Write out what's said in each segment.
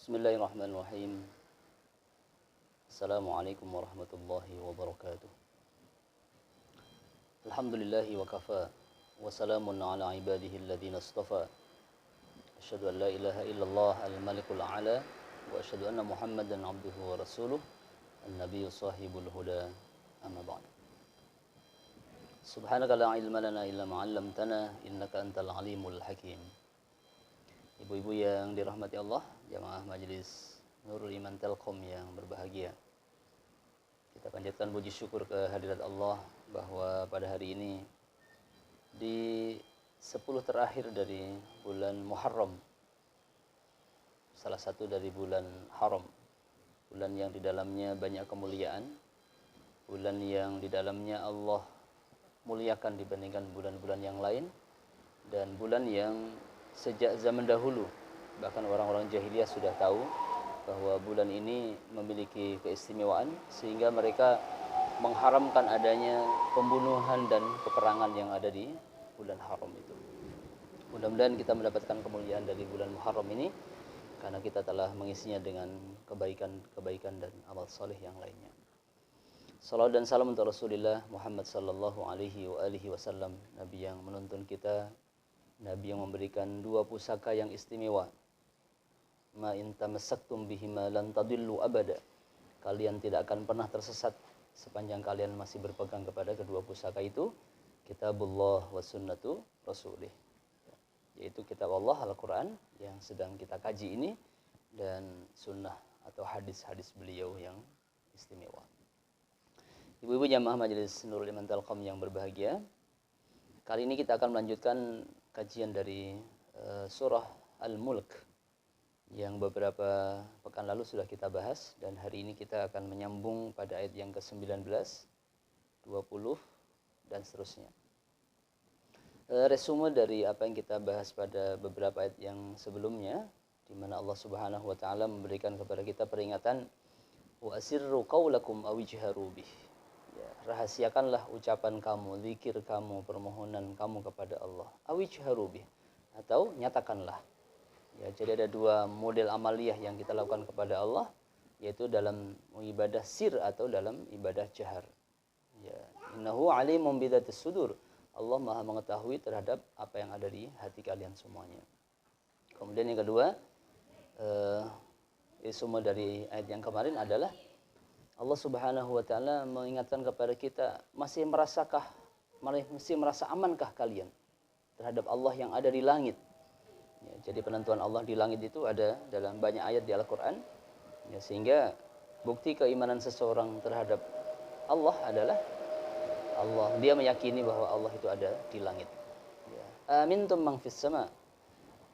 Bismillahirrahmanirrahim. Assalamualaikum warahmatullahi wabarakatuh. Alhamdulillahi wa kafa. Wa salamun ala ibadihi alladhina istafa. Asyhadu an la ilaha illallah al-malikul a'la. Wa asyhadu anna Muhammadan abduhu wa rasuluh. An-nabiyyu sahibul huda. Amma ba'd. Subhanaka la ilma lana illa ma 'allamtana innaka antal alimul hakim. Ibu-ibu yang dirahmati Allah, jamaah majelis Nurul Iman Telkom yang berbahagia. Kita panjatkan puji syukur ke hadirat Allah bahwa pada hari ini di 10 terakhir dari bulan Muharram, salah satu dari bulan haram, bulan yang di dalamnya banyak kemuliaan, bulan yang di dalamnya Allah muliakan dibandingkan bulan-bulan yang lain, dan bulan yang sejak zaman dahulu bahkan orang-orang jahiliyah sudah tahu bahwa bulan ini memiliki keistimewaan sehingga mereka mengharamkan adanya pembunuhan dan peperangan yang ada di bulan haram itu. Mudah-mudahan kita mendapatkan kemuliaan dari bulan Muharram ini karena kita telah mengisinya dengan kebaikan-kebaikan dan amal saleh yang lainnya. Salawat dan salam untuk Rasulullah Muhammad sallallahu alaihi wasallam, Nabi yang menuntun kita, Nabi yang memberikan dua pusaka yang istimewa. Ma in tamassaktum bihima lan tadillu abada. Kalian tidak akan pernah tersesat sepanjang kalian masih berpegang kepada kedua pusaka itu, Kitabullah wa sunnatu rasulih. Yaitu kitab Allah Al-Qur'an yang sedang kita kaji ini dan sunnah atau hadis-hadis beliau yang istimewa. Ibu-ibu jamaah majelis Nurul Iman Telkom yang berbahagia, kali ini kita akan melanjutkan kajian dari surah Al-Mulk yang beberapa pekan lalu sudah kita bahas, dan hari ini kita akan menyambung pada ayat yang ke-19, 20 dan seterusnya. Resume dari apa yang kita bahas pada beberapa ayat yang sebelumnya, di mana Allah Subhanahu wa taala memberikan kepada kita peringatan wa asirru qaulakum aw ijharu bih. Rahasiakanlah ucapan kamu, zikir kamu, permohonan kamu kepada Allah. Awijharu bih, atau nyatakanlah. Ya, jadi ada dua model amaliyah yang kita lakukan kepada Allah, yaitu dalam ibadah sir atau dalam ibadah jahar. Ya, innahu alimun bidzatis sudur. Allah Maha mengetahui terhadap apa yang ada di hati kalian semuanya. Kemudian yang kedua, semua dari ayat yang kemarin adalah Allah Subhanahu wa taala mengingatkan kepada kita, masih merasa amankah kalian terhadap Allah yang ada di langit? Ya, jadi penentuan Allah di langit itu ada dalam banyak ayat di Al-Qur'an. Ya, sehingga bukti keimanan seseorang terhadap Allah adalah dia meyakini bahwa Allah itu ada di langit. Ya. Amintum man fis sama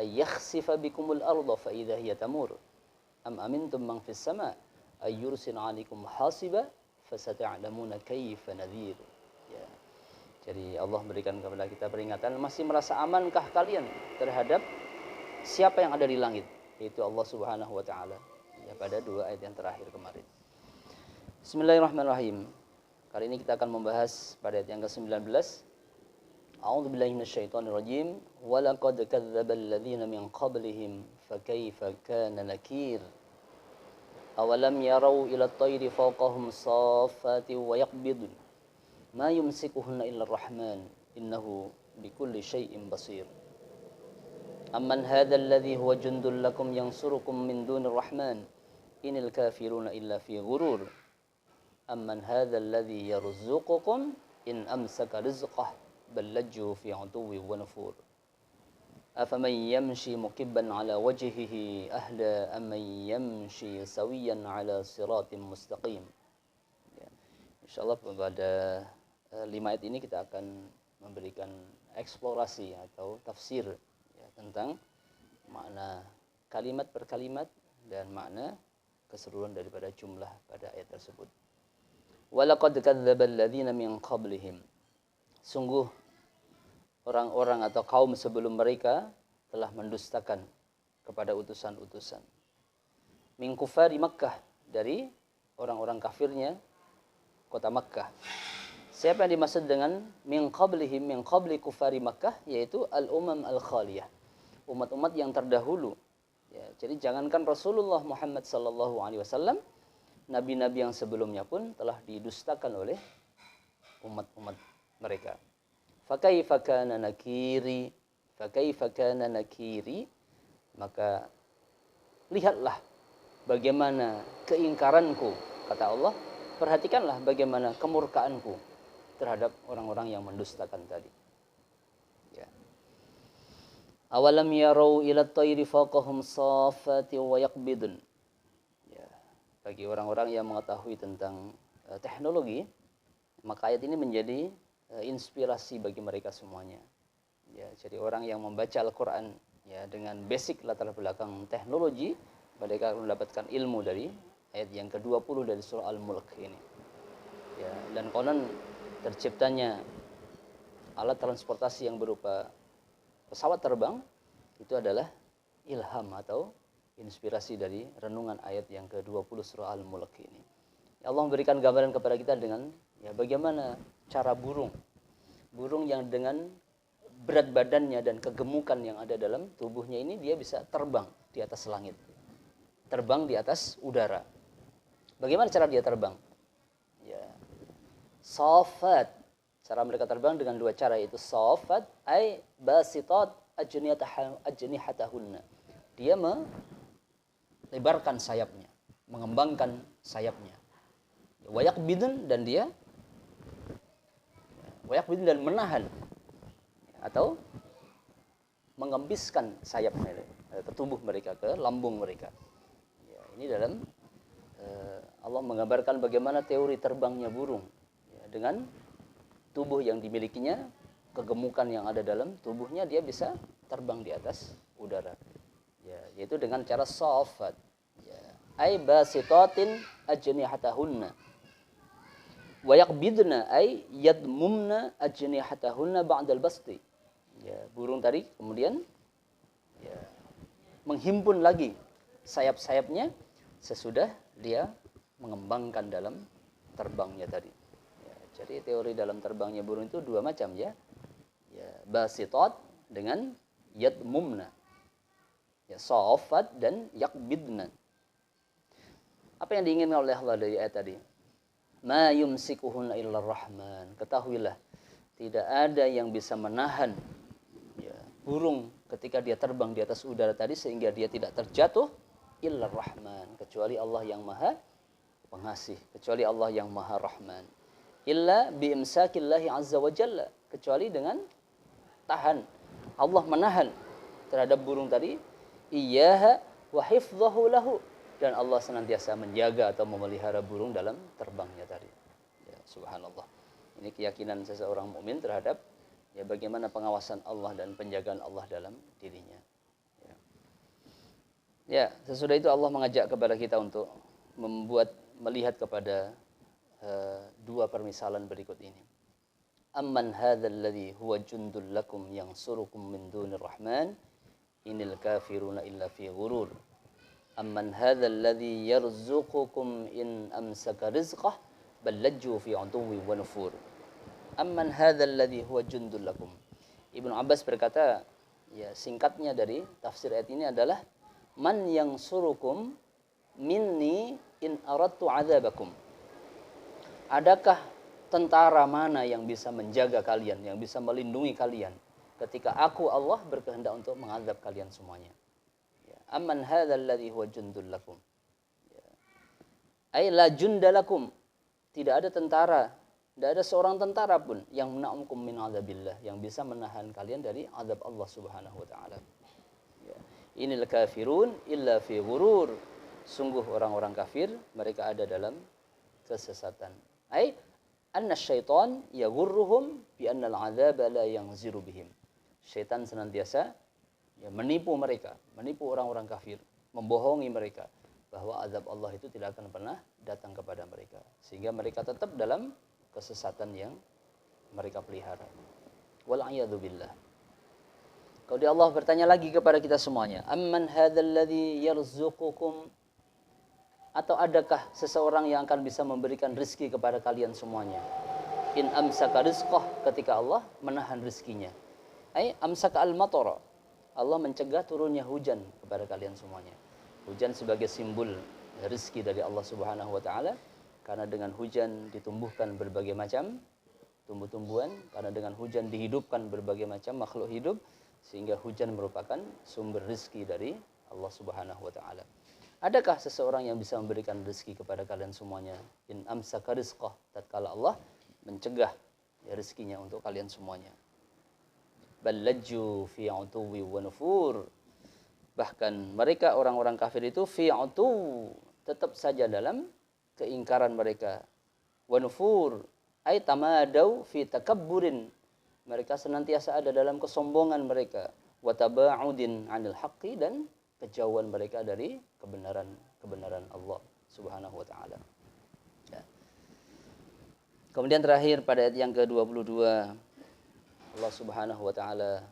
ay yakhsifa bikumul arda fa idza hiya tamur. Am amintum man fis sama ayyursil 'alaikum hasiba fasata'lamuna kaifa nadhir. Ya. Jadi Allah berikan kepada kita peringatan, masih merasa amankah kalian terhadap siapa yang ada di langit, yaitu Allah Subhanahu wa taala. Ya, pada dua ayat yang terakhir kemarin. Bismillahirrahmanirrahim. Kali ini kita akan membahas pada ayat yang ke-19. A'udzubillahi minasyaitonirrajim. Wa laqad kadzdzabal ladzina min qablihim fakaifa kana nakir. Awalam yarau ila at-tayri fawqahum saffati wa yaqbidun ma yumsikuhunna illa ar-rahman innahu bikulli syai'in basir. Amman hadzal ladzi huwa jundul lakum yansurukum min dunir rahman inil kafiruna illa fi ghurur. Amman hadzal ladzi yarzuqukum in amsaka rizqah bal lajju fi 'utuwwin wa nufur. أفمن يمشي مكبا على وجهه أهدى أمن يمشي سويا على صراط مستقيم. Ya. Insyaallah pada 5 ayat ini kita akan memberikan eksplorasi atau tafsir ya, tentang makna kalimat per kalimat dan makna keseluruhan daripada jumlah pada ayat tersebut. Walaqad kadzdzabal ladzina min qablihim. Sungguh orang-orang atau kaum sebelum mereka telah mendustakan kepada utusan-utusan. Min kufari Makkah, dari orang-orang kafirnya kota Makkah. Siapa yang dimaksud dengan min qablihim, min qabli kufari Makkah, yaitu al-umam al-khaliyah, umat-umat yang terdahulu. Ya, Jadi jangankan Rasulullah Muhammad sallallahu alaihi wasallam, nabi-nabi yang sebelumnya pun telah didustakan oleh umat-umat mereka. Fakaifa kana nakiri, fakaifa kana nakiri, maka lihatlah bagaimana keingkaranku, kata Allah, perhatikanlah bagaimana kemurkaanku terhadap orang-orang yang mendustakan tadi. Ya. Awalam yarau ila tayri faqahum safati wa yaqbidun. Ya. Bagi orang-orang yang mengetahui tentang teknologi, maka ayat ini menjadi inspirasi bagi mereka semuanya. Ya, jadi orang yang membaca Al-Qur'an ya dengan basic latar belakang teknologi, mereka akan mendapatkan ilmu dari ayat yang ke-20 dari surah Al-Mulk ini. Ya, dan konon terciptanya alat transportasi yang berupa pesawat terbang itu adalah ilham atau inspirasi dari renungan ayat yang ke-20 surah Al-Mulk ini. Ya, Allah memberikan gambaran kepada kita dengan ya bagaimana cara burung yang dengan berat badannya dan kegemukan yang ada dalam tubuhnya ini dia bisa terbang di atas langit. Terbang di atas udara. Bagaimana cara dia terbang? Ya. Safat. Cara mereka terbang dengan dua cara, yaitu safat ay basitat ajnihatahunna. Dia melebarkan sayapnya, mengembangkan sayapnya. Wayaqbidun, dan dia wayaqbidun dan menahan atau mengembiskan sayapnya ke tubuh mereka, ke lambung mereka. Ya, ini dalam Allah menggambarkan bagaimana teori terbangnya burung ya, dengan tubuh yang dimilikinya, kegemukan yang ada dalam tubuhnya, dia bisa terbang di atas udara ya, yaitu dengan cara safat ya, ay basitatin ajnihatahunna wa yaqbidna ay yadmumna ajnihatahunna ba'dal basti ya, burung tadi kemudian ya, menghimpun lagi sayap-sayapnya sesudah dia mengembangkan dalam terbangnya tadi. Ya, jadi teori dalam terbangnya burung itu dua macam ya. Ya, basitat dengan yadmumna. Ya, safat dan yaqbidna. Apa yang diinginkan oleh Allah dari ayat tadi? Ma yumsikuhunna illar rahman. Ketahuilah, tidak ada yang bisa menahan ya, burung ketika dia terbang di atas udara tadi sehingga dia tidak terjatuh illar rahman, kecuali Allah yang maha pengasih, kecuali Allah yang maha rahman. Illa biimsakillahi azza wa jalla, kecuali dengan tahan, Allah menahan terhadap burung tadi, iyyaha wa hifdhahu lahu, dan Allah senantiasa menjaga atau memelihara burung dalam terbangnya tadi. Ya, subhanallah. Ini keyakinan seseorang mukmin terhadap ya bagaimana pengawasan Allah dan penjagaan Allah dalam dirinya. Ya, sesudah itu Allah mengajak kepada kita untuk melihat kepada dua permisalan berikut ini. Amman hadzal ladzi huwa jundul lakum yansurukum min dunir rahman inil kafiruna illa fi ghurur. Amman hadzal ladzi yarzuqukum in amsaka rizqah bal lajju fi 'utuwwi wa nufur. Amman hadzal ladzi huwa jundul lakum. Ibnu Abbas berkata, ya singkatnya dari tafsir ayat ini adalah man yang surukum minni in aradtu azabakum. Adakah tentara mana yang bisa menjaga kalian, yang bisa melindungi kalian ketika aku Allah berkehendak untuk mengazab kalian semuanya. Ya. Amman hadzal ladzi huwa jundul lakum. Ya. Ai la jundalakum. Tidak ada tentara, tidak ada seorang tentara pun yang mena'umkum min azabillah, yang bisa menahan kalian dari azab Allah Subhanahu wa taala. Ya. Inil kafirun illa fi ghurur. Sungguh orang-orang kafir mereka ada dalam kesesatan. Ai anna syaitan yaghurruhum bi anna al-'adzaba la yanziru bihim. Syaitan senantiasa ya, menipu mereka, menipu orang-orang kafir, membohongi mereka bahwa azab Allah itu tidak akan pernah datang kepada mereka, sehingga mereka tetap dalam kesesatan yang mereka pelihara. Wal 'iyadu billah. Kemudian Allah bertanya lagi kepada kita semuanya, amman hadzal ladzi yarzuqukum, atau adakah seseorang yang akan bisa memberikan rizki kepada kalian semuanya? In amsaka rizqah, ketika Allah menahan rizkinya. Ai amsaka al-matara, Allah mencegah turunnya hujan kepada kalian semuanya. Hujan sebagai simbol rezeki dari Allah Subhanahu wa taala, karena dengan hujan ditumbuhkan berbagai macam tumbuh-tumbuhan, karena dengan hujan dihidupkan berbagai macam makhluk hidup, sehingga hujan merupakan sumber rezeki dari Allah Subhanahu wa taala. Adakah seseorang yang bisa memberikan rezeki kepada kalian semuanya? In amsaka rizqah, tatkala Allah mencegah rezekinya untuk kalian semuanya. Ballajju fi utuwi wa nufur. Bahkan mereka orang-orang kafir itu fi utu, tetap saja dalam keingkaran mereka. Wa nufur, ay tamadau fi takabburin. Mereka senantiasa ada dalam kesombongan mereka. Wa taba'udin 'anil haqqi, dan kejauhan mereka dari kebenaran Allah Subhanahu wa taala. Ya. Kemudian terakhir pada ayat yang ke-22, Allah Subhanahu wa taala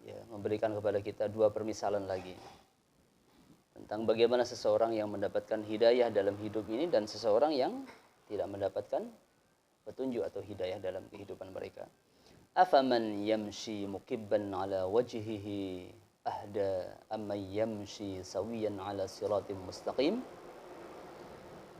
ya memberikan kepada kita dua permisalan lagi tentang bagaimana seseorang yang mendapatkan hidayah dalam hidup ini dan seseorang yang tidak mendapatkan petunjuk atau hidayah dalam kehidupan mereka. Afaman yamshi mukibban ala wajhihi ahda amman yamshi sawiyan ala siratim mustaqim.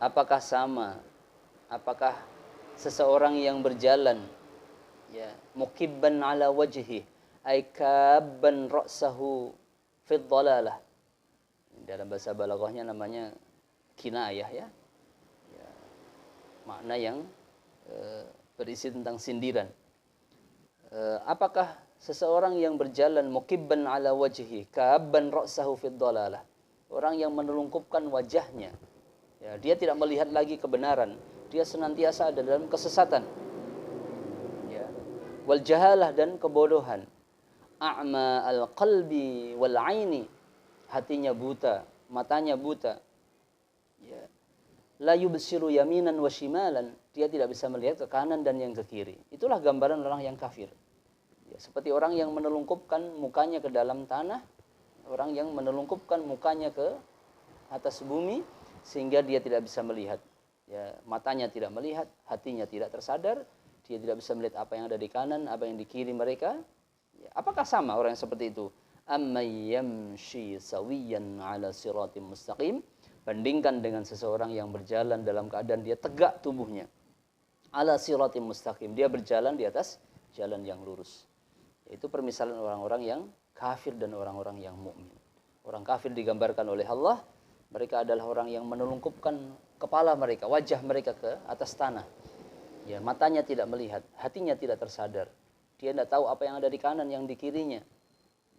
Apakah sama? Apakah seseorang yang berjalan ya mukibban ala wajhi ay kabban ra'sahu fi dhalalah, dalam bahasa balaghahnya namanya kinayah ya, makna yang berisi tentang sindiran. Apakah seseorang yang berjalan mukibban ala wajhi kabban ra'sahu fi dhalalah, orang yang menelungkupkan wajahnya ya, dia tidak melihat lagi kebenaran, dia senantiasa ada dalam kesesatan, wal jahalah, dan kebodohan. A'ma al qalbi wal aini, hatinya buta, matanya buta. Ya. La yubsiru yaminan wa shimalan, dia tidak bisa melihat ke kanan dan yang ke kiri. Itulah gambaran orang yang kafir. Ya, seperti orang yang menelungkupkan mukanya ke dalam tanah, orang yang menelungkupkan mukanya ke atas bumi sehingga dia tidak bisa melihat. Ya, matanya tidak melihat, hatinya tidak tersadar. Dia tidak bisa melihat apa yang ada di kanan, apa yang di kiri mereka. Ya, apakah sama orang yang seperti itu? Amman yamshi sawiyan ala siratim mustaqim. Bandingkan dengan seseorang yang berjalan dalam keadaan dia tegak tubuhnya. Ala siratim mustaqim. Dia berjalan di atas jalan yang lurus. Itu permisalan orang-orang yang kafir dan orang-orang yang mukmin. Orang kafir digambarkan oleh Allah, mereka adalah orang yang menelungkupkan kepala mereka, wajah mereka ke atas tanah. Ya, matanya tidak melihat, hatinya tidak tersadar. Dia tidak tahu apa yang ada di kanan, yang di kirinya.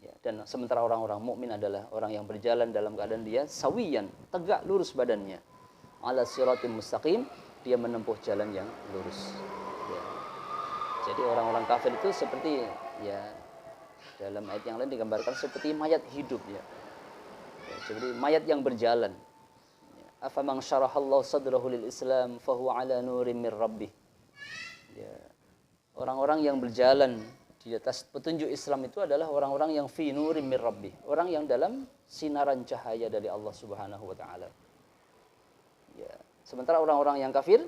Ya, dan sementara orang-orang mukmin adalah orang yang berjalan dalam keadaan dia sawiyan, tegak lurus badannya. Ala siratim mustaqim, dia menempuh jalan yang lurus. Ya. Jadi orang-orang kafir itu seperti ya dalam ayat yang lain digambarkan seperti mayat hidup ya. Ya, seperti mayat yang berjalan. Ya. Afamang syarahallahu sadrahu lil Islam fahuwa ala nurim mir rabbih. Ya. Orang-orang yang berjalan di atas petunjuk Islam itu adalah orang-orang yang fi nurim mir rabbih, orang yang dalam sinaran cahaya dari Allah Subhanahu wa taala. Ya. Sementara orang-orang yang kafir,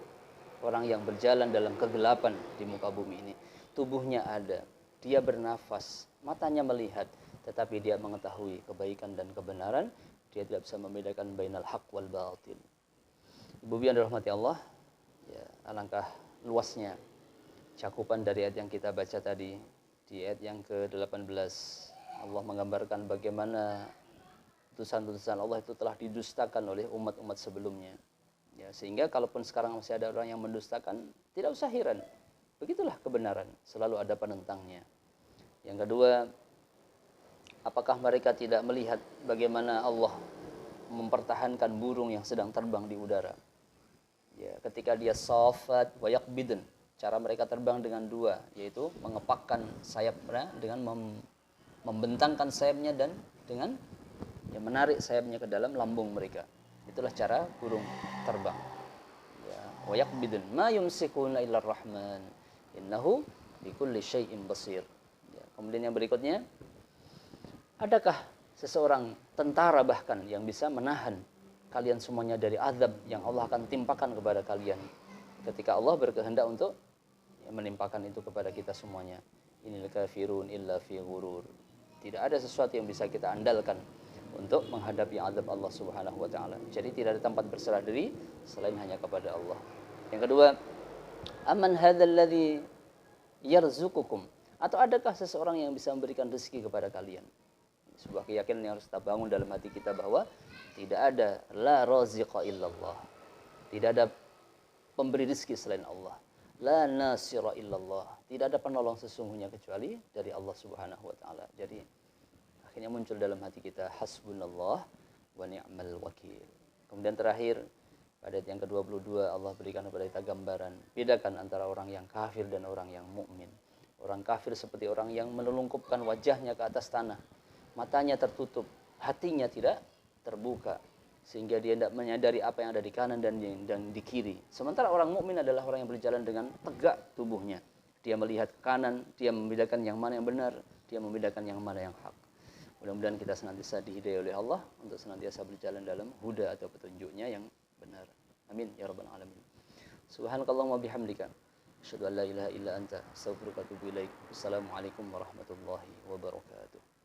orang yang berjalan dalam kegelapan di muka bumi ini, tubuhnya ada, dia bernafas, matanya melihat, tetapi dia mengetahui kebaikan dan kebenaran, dia tidak bisa membedakan bainal haq wal batil. Ibu yang dirahmati Allah, ya, alangkah luasnya cakupan dari ayat yang kita baca tadi. Di ayat yang ke-18 Allah menggambarkan bagaimana utusan-utusan Allah itu telah didustakan oleh umat-umat sebelumnya. Ya, sehingga kalaupun sekarang masih ada orang yang mendustakan, tidak usah heran. Begitulah kebenaran, selalu ada penentangnya. Yang kedua, apakah mereka tidak melihat bagaimana Allah mempertahankan burung yang sedang terbang di udara? Ya, ketika dia safat wa yaqbidun, cara mereka terbang dengan dua, yaitu mengepakkan sayapnya dengan membentangkan sayapnya dan dengan ya, menarik sayapnya ke dalam lambung mereka. Itulah cara burung terbang. Ya, wa yaqbidun ma yumsikuna illa rahman innahu bikulli syai'in basir. Ya, kemudian yang berikutnya, adakah seseorang tentara bahkan yang bisa menahan kalian semuanya dari azab yang Allah akan timpakan kepada kalian ketika Allah berkehendak untuk menimpakan itu kepada kita semuanya. Inil kafirun illa fi ghurur. Tidak ada sesuatu yang bisa kita andalkan untuk menghadapi azab Allah Subhanahu wa taala. Jadi tidak ada tempat berserah diri selain hanya kepada Allah. Yang kedua, aman hadzal ladzi yarzuqukum, atau adakah seseorang yang bisa memberikan rezeki kepada kalian? Sebuah keyakinan yang harus kita bangun dalam hati kita bahwa tidak ada la raziqa illallah. Tidak ada pemberi rezeki selain Allah. La nasira illallah. Tidak ada penolong sesungguhnya kecuali dari Allah Subhanahu wa taala. Jadi akhirnya muncul dalam hati kita hasbunallah wa ni'mal wakil. Kemudian terakhir pada ayat yang ke-22 Allah berikan kepada kita gambaran, bedakan antara orang yang kafir dan orang yang mukmin. Orang kafir seperti orang yang menelungkupkan wajahnya ke atas tanah, matanya tertutup, hatinya tidak terbuka, sehingga dia tidak menyadari apa yang ada di kanan dan di kiri. Sementara orang mukmin adalah orang yang berjalan dengan tegak tubuhnya. Dia melihat ke kanan, dia membedakan yang mana yang benar, dia membedakan yang mana yang hak. Mudah-mudahan kita senantiasa dihidayah oleh Allah untuk senantiasa berjalan dalam huda atau petunjuknya yang benar. Amin ya rabbal alamin. Subhanakallahumma bihamdika asyhadu an la ilaha illa anta astaghfiruka wa atubu ilaik. Wassalamualaikum warahmatullahi wabarakatuh.